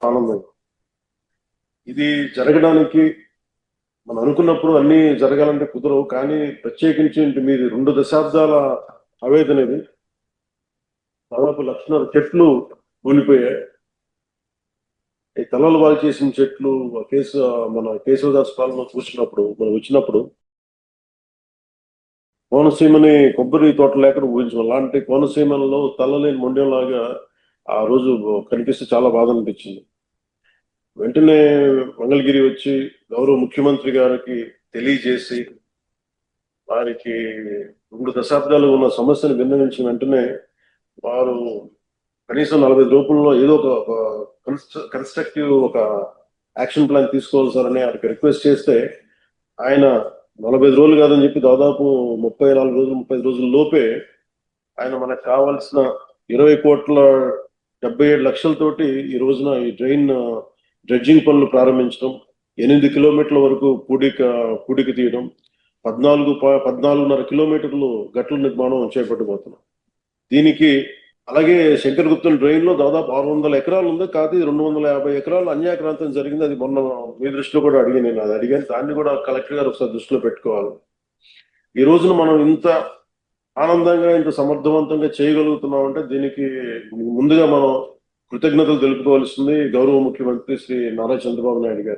ఆనందం. ఇది జరగడానికి మనం అనుకున్నప్పుడు అన్ని జరగాలంటే కుదరవు, కానీ ప్రత్యేకించి మీది 2 దశాబ్దాల ఆవేదన ఇది. దాదాపు 1,00,000 చెట్లు కూలిపోయాయి. ఈ తలలు బాగు చేసిన చెట్లు మన కేశవదాస్ పాలన చూసినప్పుడు మనం వచ్చినప్పుడు కోనసీమని కొబ్బరి తోట లేకుండా ఊహించాం. అలాంటి కోనసీమలో తలలేని మొండెంలాగా ఆ రోజు కనిపిస్తే చాలా బాధ అనిపించింది. వెంటనే మంగళగిరి వచ్చి గౌరవ ముఖ్యమంత్రి గారికి తెలియజేసి వారికి 2 దశాబ్దాలు ఉన్న సమస్యను విన్నవించిన వెంటనే వారు కనీసం 40 రూపంలో ఏదో ఒక కన్స్ట్రక్టివ్ ఒక యాక్షన్ ప్లాన్ తీసుకోవాలి సార్ అని ఆయనకి రిక్వెస్ట్ చేస్తే ఆయన 45 రోజులు కాదని చెప్పి దాదాపు 34 రోజులు 35 రోజుల లోపే ఆయన మనకు కావాల్సిన 20,77,00,000తోటి ఈ రోజున ఈ డ్రెడ్జింగ్ పనులు ప్రారంభించడం, 8 కిలోమీటర్ల వరకు పూడిక తీయడం, 14.5 కిలోమీటర్లు గట్ల నిర్మాణం చేపట్టబోతున్నాం. దీనికి అలాగే శంకరగుప్తం డ్రైన్ లో దాదాపు 600 ఎకరాలు ఉంది. కాదు 250 ఎకరాలు అన్యాక్రాంతం జరిగింది. అది మొన్న మీ దృష్టిలో కూడా నేను అది అడిగాను. దాన్ని కూడా కలెక్టర్ గారు ఒకసారి దృష్టిలో పెట్టుకోవాలి. ఈ రోజున మనం ఇంత ఆనందంగా ఇంత సమర్థవంతంగా చేయగలుగుతున్నాం అంటే దీనికి ముందుగా మనం కృతజ్ఞతలు తెలుపుకోవాల్సింది గౌరవ ముఖ్యమంత్రి శ్రీ నారా చంద్రబాబు నాయుడు గారు.